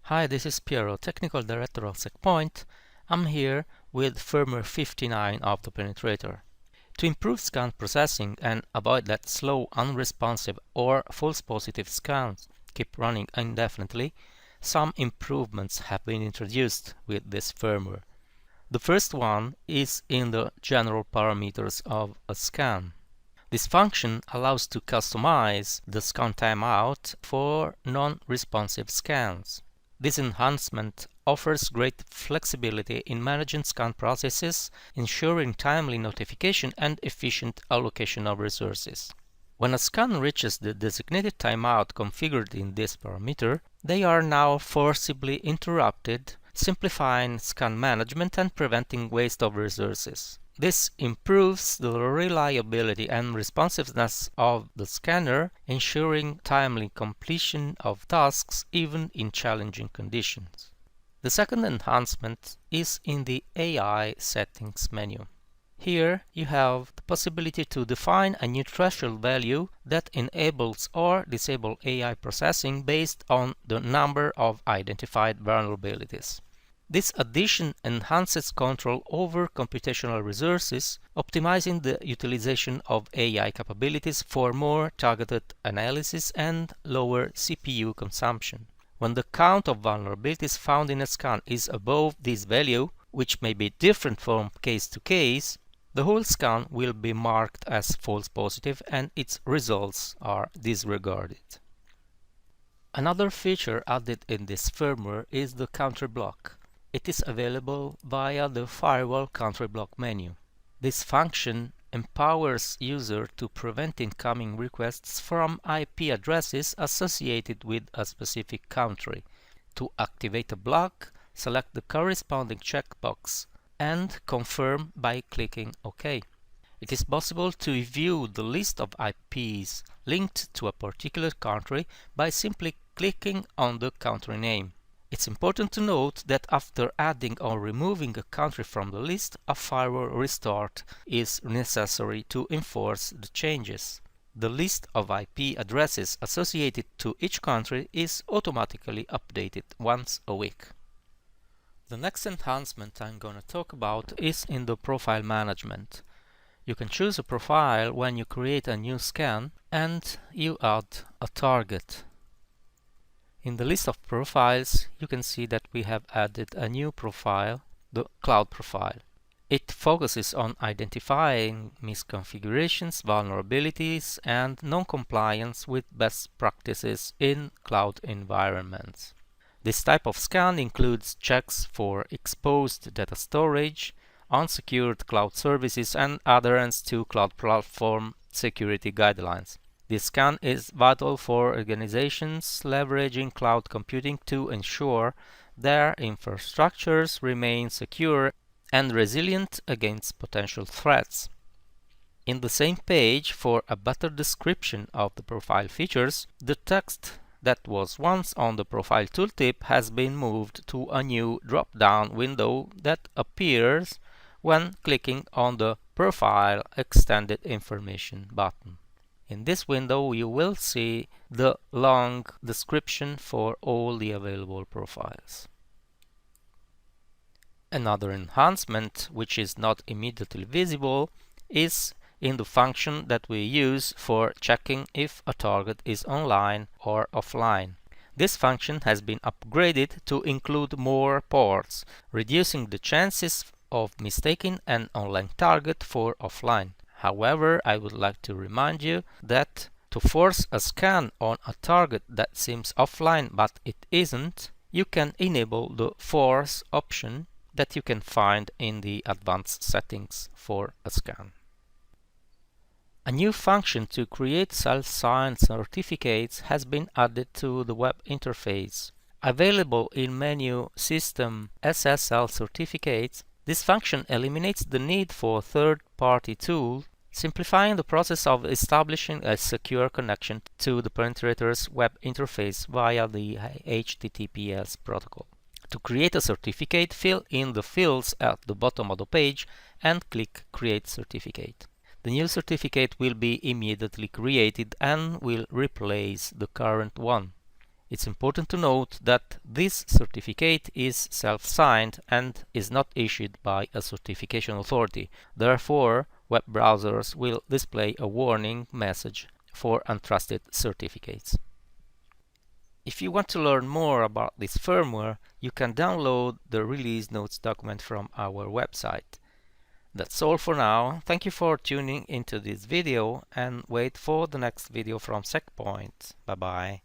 Hi, this is Piero, Technical Director of SecPoint. I'm here with Firmware 59 of the Penetrator. To improve scan processing and avoid that slow, unresponsive or false positive scans keep running indefinitely, some improvements have been introduced with this firmware. The first one is in the general parameters of a scan. This function allows to customize the scan timeout for non-responsive scans. This enhancement offers great flexibility in managing scan processes, ensuring timely notification and efficient allocation of resources. When a scan reaches the designated timeout configured in this parameter, they are now forcibly interrupted, simplifying scan management and preventing waste of resources. This improves the reliability and responsiveness of the scanner, ensuring timely completion of tasks even in challenging conditions. The second enhancement is in the AI settings menu. Here you have the possibility to define a new threshold value that enables or disables AI processing based on the number of identified vulnerabilities. This addition enhances control over computational resources, optimizing the utilization of AI capabilities for more targeted analysis and lower CPU consumption. When the count of vulnerabilities found in a scan is above this value, which may be different from case to case, the whole scan will be marked as false positive and its results are disregarded. Another feature added in this firmware is the counter block. It is available via the firewall counter block menu. This function empowers users to prevent incoming requests from IP addresses associated with a specific country. To activate a block, select the corresponding checkbox and confirm by clicking OK. It is possible to view the list of IPs linked to a particular country by simply clicking on the country name. It's important to note that after adding or removing a country from the list, a firewall restart is necessary to enforce the changes. The list of IP addresses associated to each country is automatically updated once a week. The next enhancement I'm going to talk about is in the profile management. You can choose a profile when you create a new scan and you add a target. In the list of profiles, you can see that we have added a new profile, the cloud profile. It focuses on identifying misconfigurations, vulnerabilities, and non-compliance with best practices in cloud environments. This type of scan includes checks for exposed data storage, unsecured cloud services, and adherence to cloud platform security guidelines. This scan is vital for organizations leveraging cloud computing to ensure their infrastructures remain secure and resilient against potential threats. In the same page, for a better description of the profile features, the text that was once on the profile tooltip has been moved to a new drop-down window that appears when clicking on the Profile Extended Information button. In this window, you will see the long description for all the available profiles. Another enhancement, which is not immediately visible, is in the function that we use for checking if a target is online or offline. This function has been upgraded to include more ports, reducing the chances of mistaking an online target for offline. However, I would like to remind you that to force a scan on a target that seems offline but it isn't, you can enable the force option that you can find in the advanced settings for a scan. A new function to create self-signed certificates has been added to the web interface. Available in menu System SSL certificates, this function eliminates the need for third-party tools, simplifying the process of establishing a secure connection to the Penetrator's web interface via the HTTPS protocol. To create a certificate, fill in the fields at the bottom of the page and click Create Certificate. The new certificate will be immediately created and will replace the current one. It's important to note that this certificate is self-signed and is not issued by a certification authority. Therefore, web browsers will display a warning message for untrusted certificates. If you want to learn more about this firmware, you can download the release notes document from our website. That's all for now. Thank you for tuning into this video and wait for the next video from SecPoint. Bye bye.